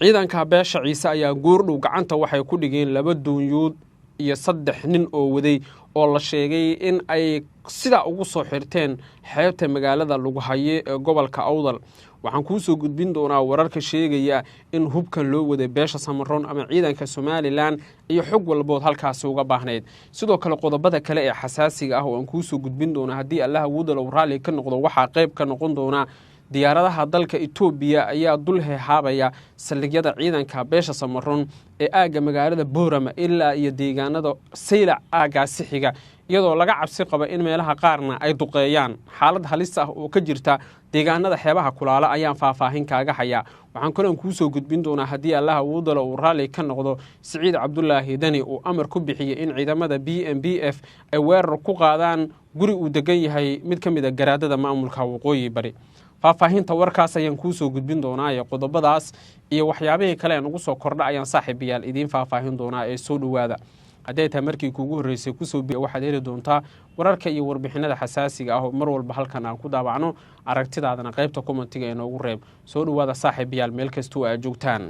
ciidanka beesha ciise ayaa goordhow gacanta waxay ku dhigeen 2 doonyood iyo 3 nin oo waday oo la sheegay in ay sida ugu soo xirteen xeebta magaalada lagu haye ee gobolka Awdal. waxaan ku soo gudbin doonaa wararka sheegaya in hubkan loo waday beesha Samaroon ama ciidanka Somaliland iyo xog walbood halkaas uga baahneed. sidoo kale qodobada kale ee xasaasiga ah oo aan ku soo gudbin doonaa haddii Allah wada loo raali ka noqdo waxa qayb ka noqon doona diyaaradaha dalka Itoobiya ayaa dul heehaabaya saldhigyada ciidanka beesha Samaroon ee aaga magaalada Boorama ilaa iyo deegaanada Saylac aaga sixiga iyadoo laga cabsi qaba in meelaha qaarna ay duqeeyaan. xaalad halis ah oo ka jirta deegaanada xeebaha kulaala ayaan faahfaahin kaaga haya. waxaan kaloo ku soo gudbin doonaa haddii Allah wada loo raali ka noqdo Siciid Cabdullaahi Dani oo amar ku bixiyay in ciidamada BMBF ay weerar ku qaadaan guri uu degan yahay mid ka mid ah garaadada maamulka waqooyi bari. faahfaahinta warkaas ayaan ku soo gudbin doonaa ee qodobadaas iyo waxyaabihii kale aan ugu soo kordha ayaan saaxiibayaal idin faahfaahin doonaa ee soo dhawaada. haddii taa markii kuugu horeysay ku soo biyo waxaad heli doontaa wararka iyo warbixinada xasaasiga ah oo mar walba halkan aan ku daabacno aragtidaadana qaybta commentiga ee noogu reeb. soo dhawaada saaxiibayaal meel kasta aad joogtaan.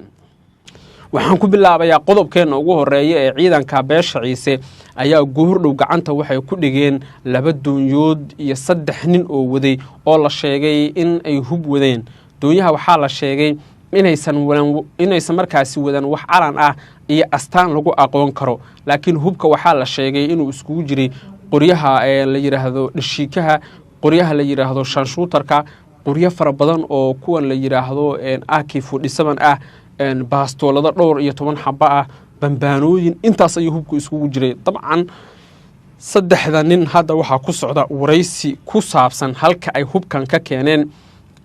waxaan ku bilaabayaa qodobkeena ugu horeeya ee ciidanka beesha ciise ayaa goordhow gacanta waxay ku dhigeen 2 doonyood iyo 3 nin oo waday oo la sheegay in ay hub wadeen. doonyaha waxaa la sheegay inaysan markaasi wadan wax calan ah iyo astaan lagu aqoon karo, laakiin hubka waxaa la sheegay inuu iskugu jiray qoryaha la yiraahdo dhashiikaha, qoryaha la yiraahdo shanshuutarka, qoryo fara badan oo kuwan la yiraahdo AK47 ah, baastoolada dhowr iyo 10 xabba ah, bambaanooyin intaas ayuu hubku iskugu jiray. dabcan 3 nin hadda waxaa ku socda waraysi ku saabsan halka ay hubkan ka keeneen,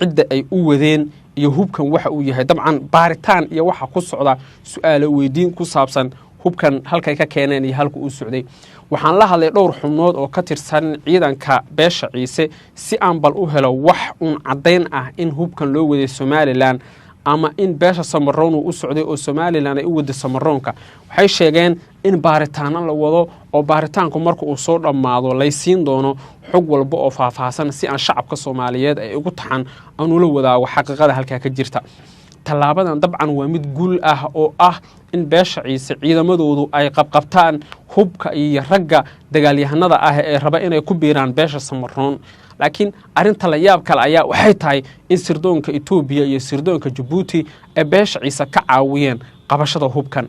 cidda ay u wadeen iyo hubkan waxa uu yahay. dabcan baaritaan iyo waxa ku socda su'aalo weydiin ku saabsan hubkan halka ay ka keeneen iyo halka uu socday. waxaan la hadlay dhowr xubnood oo ka tirsan ciidanka beesha ciise si aan bal u helo wax un cadeyn ah in hubkan loo waday Somaliland ama in beesha Samaroon uu socday oo Somaliland ay u wada Samaroonka. waxay sheegeen in baaritaano la wado oo baaritaanku marka uu soo dhamaado la siin doono xog walba oo faahfaahsan si aan shacabka Soomaaliyeed ay ugu taxan aan ula wadaago xaqiiqada halka ka jirta. talaabadan dabcan waa mid guul ah oo ah in beesha ciise ciidamadoodu ay qabqabtaan hubka iyo ragga dagaalyahanada ah ee raba inay ku biiraan beesha Samaroon. laakiin arinta la yaab kale ayaa waxay tahay in sirdoonka Itoobiya iyo sirdoonka Djibouti ee beesha ciise ka caawiyeen qabashada hubkan.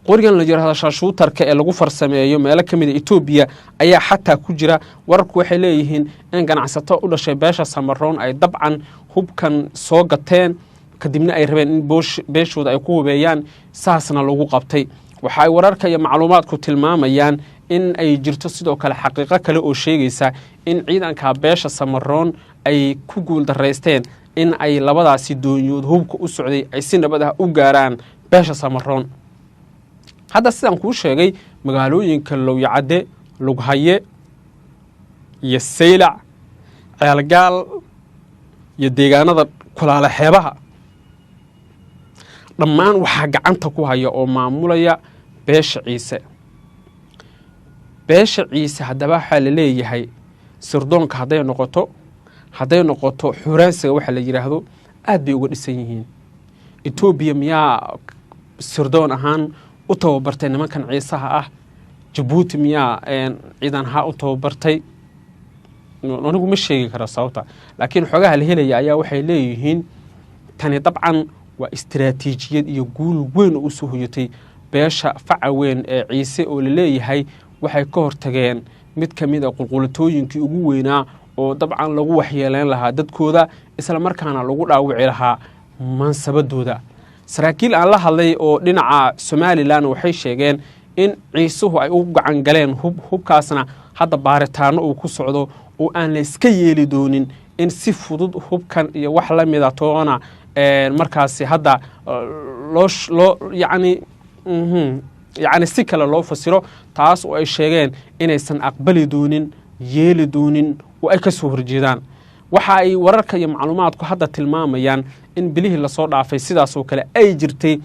qorigan la yiraahdo shanshuutarka ee lagu farsameeyo meelo ka mid ah Itoobiya ayaa xataa ku jira. wararku waxay leeyihiin in ganacsato u dhashay beesha Samaroon ay dabcan hubkan soo gateen kadibna ay rabeen in beeshooda ay ku hubeeyaan, saasna lagu qabtay. waxa ay wararka iyo macluumaadku tilmaamayaan in ay jirto sidoo kale xaqiiqo kale oo sheegaysa in ciidanka beesha Samaroon ay ku guul dareysteen in ay labadaasi doonyood hubka u socday ay si nabad ah u gaaraan beesha Samaroon. hadda sidaan ku sheegay magaalooyinka Lowyacade, Lughaye iyo Saylac, Ceelgaal iyo deegaanada kulaala xeebaha dhammaan waxaa gacanta ku haya oo maamulaya beesha ciise. beesha ciise haddaba waxaa la leeyahay sirdoonka hadday noqoto xuraansiga waxa la yiraahdo aad bay uga dhisan yihiin. Itoobiya miyaa sirdoon ahaan u tababartay nimankan ciisaha ah? Djibouti miyaa ciidan ha u tababartay? anigu ma sheegi karo sababta, laakiin xogaha la helaya ayaa waxay leeyihiin tani dabcan waa istiraatiijiyad iyo guul weyn oo soo hoyatay beesha faca weyn ee ciise oo la leeyahay waxay ka hortageen mid ka mid ah qulqulatooyinkii ugu weynaa oo dabcan lagu waxyeeleen lahaa dadkooda isla markaana lagu dhaawici lahaa mansabadooda. saraakiil aan la hadlay oo dhinaca Somaliland waxay sheegeen in ciisuhu ay u gacan galeen hubkaasna hadda baaritaano uu ku socdo oo aan la iska yeeli doonin in si fudud hubkan iyo wax la mid ah toona markaasi hadda loo yani si kale loo fasiro, taas oo ay sheegeen inaysan aqbali doonin, yeeli doonin oo ay ka soo horjeedaan. waxa ay wararka iyo macluumaadku hadda tilmaamayaan in bilihii la soo dhaafay sidaas oo kale ay jirtay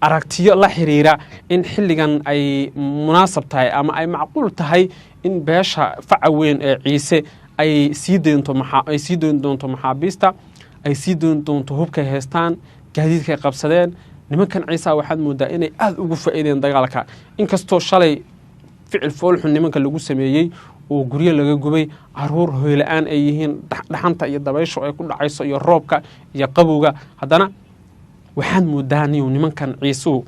aragtiyo la xiriira in xilligan ay munaasab tahay ama ay macquul tahay in beesha faca weyn ee ciise ay sii doon doonto maxaabiista, ay sii doon doonto hubka heestaan, gaadiidka qabsadeen, nimankan ciisa waxaad moodaa inay aad ugu faa'iideen dagaalka inkastoo shalay ficil foolxun nimanka lagu sameeyey oo guryo laga gubay caruur hooylaan ay yihiin dhaxanta iyo dabaysho ay ku dhacayso iyo roobka iyo qabowga haddana waxaad moodaa nimankan ciisuhu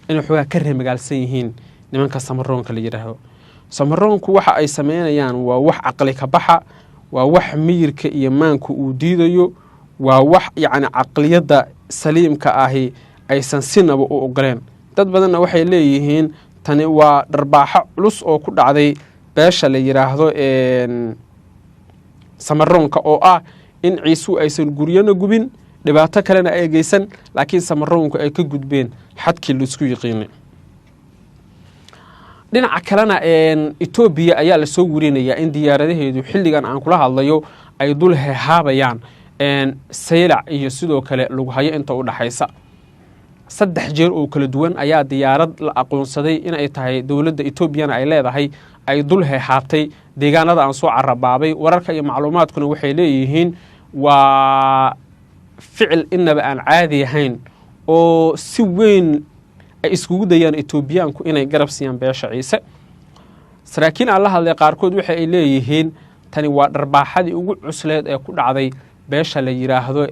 inay xoogaa ka reemagaalsan yihiin nimanka samaroonka la yidhaahdo samaroonku waxa ay sameynayaan waa wax caqli ka baxa waa wax miyirka iyo maanku uu diidayo waa wax yacni caqliyadda saliimka ahi aysan sinaba u ogoleen dad badanna waxay leeyihiin tani waa dharbaaxo culus oo ku dhacday beesha la yidhaahdo samaroonka oo ah in ciisuhu aysan guryana gubin dhibaato kalena ay geysan laakiin samaroonku ay ka gudbeen xadkii laisku yiqiinay dhinaca kalena Ethiopia ayaa la soo warinayaa in diyaaradaheedu xilligan aan kula hadlayo ay dul heehaabayaan saylac iyo sidoo kale lagu hayo inta u dhaxaysa 3 jeer oo kala duwan ayaa diyaarad la aqoonsaday in ay tahay dawladda Ethiopia ay leedahay ay dul heehaabtay deegaanada aan soo carabaabay wararka iyo macluumaadkuna waxay leeyihiin waa ficil inaba aan caadi ahayn oo si weyn ay iskugu dayaan Ethiopiaanku inay garab siiyaan beesha ciise saraakiin aan la hadlay qaarkood waxa ay leeyihiin tani waa dharbaaxadii ugu cusleed ee ku dhacday beesha la yiraahdo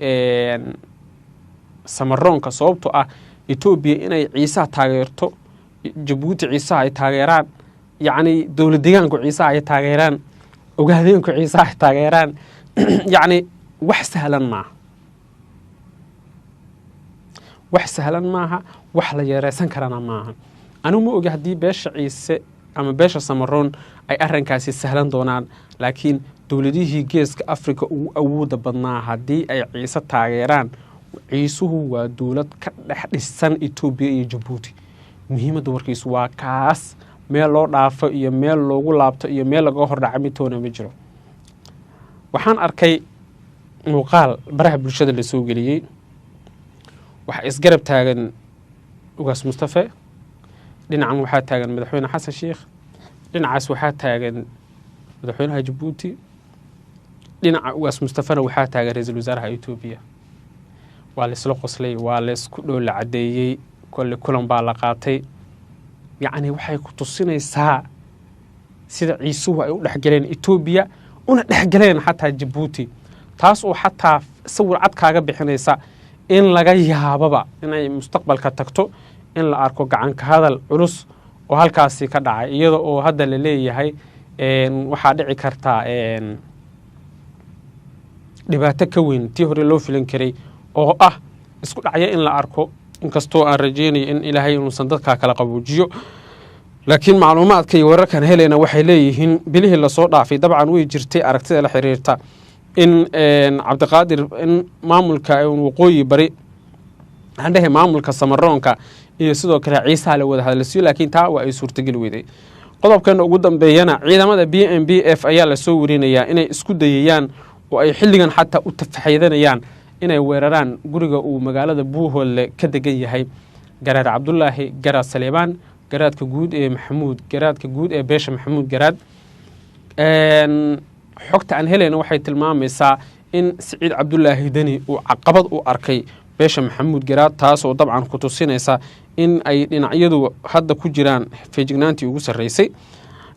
samaroonka sababtoo ah Ethiopia inay ciise taageerto Djibouti ciise ay taageeraan yacni dawlad deegaanku ciise ay taageeraan ogaadeenku ciise ay taageeraan yacni wax sahlan maaha wax la yeeraysan karana maaha anigu ma ogi haddii beesha ciise ama beesha samaroon ay arrinkaasi sahlan doonaan laakiin dawladihii geeska Afrika ugu awooda badnaa haddii ay ciise taageeraan ciisuhu waa dawlad ka dhex dhisan Ethiopia iyo Djibouti muhiimadda warkiisu waa kaas meel loo dhaafo iyo meel loogu laabto iyo meel laga hordhaco midtoona ma jiro waxaan arkay muuqaal baraha bulshada la soo geliyay waxa isgarab taagan ugaas Mustafa dhinacan waxaa taagan madaxweyne Xasan Sheekh dhinacaas waxaa taagan madaxweynaha Djibouti dhinaca ugaas Mustafana waxaa taagan ra'iisul wasaaraha Ethiopia waa la isla qoslay waa la isku dhowl cadeeyay kulan baa la qaatay yacni waxay ku tusinaysaa sida ciisuhu ay u dhaxgaleen Ethiopia una dhaxgaleen xataa Djibouti taas oo xataa sawir cad kaaga bixinaysa in laga yaababa inay mustaqbalka tagto in la arko gacan ka hadal culus oo halkaasi ka dhacay iyada oo hadda la leeyahay waxa dhici karta dhibaato ka weyn tii hore loo filan karay oo ah isku dhacaya in la arko inkastoo aan rajeynayo in Ilaahay inuu dadka kala qaboojiyo laakiin macluumaadka iyo wararkan helayna waxay leeyihiin bilihii la soo dhaafay dabcan way jirtay aragtida la xiriirta in Cabdiqaadir in maamulka waqooyi bari handahe maamulka samaroonka iyo sidoo kale ciise la wada hadalsiyo laakiin taa waa ay suurtagal weeday qodobkan ugu dambeeyana ciidamada BNPF ayaa la soo warinayaa inay isku dayayaan oo ay xilligan xataa u tafaxaydanayaan inay weeraraan guriga uu magaalada Buuhoole ka degan yahay Garaad Cabdullaahi Garaad Saleebaan garaadka guud ee Maxamuud garaadka guud ee beesha Maxamuud garaad xogta aan helayna waxay tilmaamaysaa in Saciid Cabdullaahi Dani uu caqabad u arkay beesha Maxamuud garaad taas oo dabcan ku tusinaysa in ay dhinacyadu hadda ku jiraan feejignaantii ugu sareysay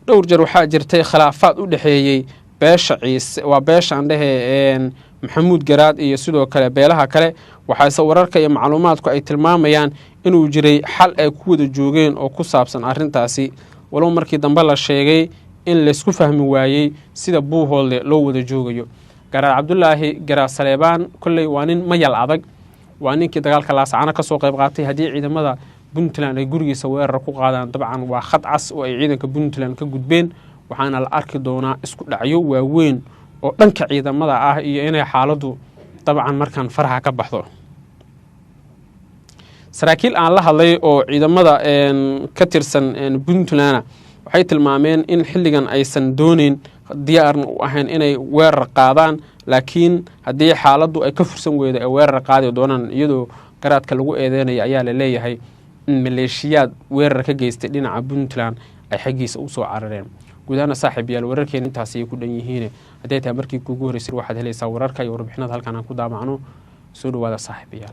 dhowr jeer waxaa jirtay khilaafaad u dhaxeeyay beesha ciise waa beesha andhahe Maxamuud garaad iyo sidoo kale beelaha kale waxaa wararka iyo macluumaadku ay tilmaamayaan inuu jiray xal ay ku wada joogeen oo ku saabsan arrintaasi walow markii dambe la sheegay in la isku fahmi waayay sida Buuhoole loo wada joogayo Garaad Cabdullaahi Garaad Saleebaan kullay waa nin mayal adag waa ninkii dagaalka Laascaana ka soo qayb qaatay hadii ciidamada Puntland ay gurigiisa weerar ku qaadaan dabcan waa khad cas oo ay ciidanka Puntland ka gudbeen waxaana la arki doonaa isku dhacyo waaweyn oo dhanka ciidamada ah iyo inay xaaladdu dabcan markan faraha ka baxdo saraakiil aan la hadlay oo ciidamada ka tirsan Puntland waxay tilmaameen in xilligan aysan doonin diyaarna u ahayn inay weerar qaadaan laakiin haddii xaaladdu ay ka fursan weydo ay weerar qaadi doonaan iyadoo garaadka lagu eedeynaya ayaa la leeyahay in maleeshiyaad weerar ka geystay dhinaca Puntland ay xagiisa u soo carareen gudaana saaxiibayaal wararkeena intaas ay ku dhan yihiin haddii taa markii kugu horeysay waxaad helaysaa wararka iyo warbixinada halkan aan ku daabacno soo dhawaada saaxiibayaal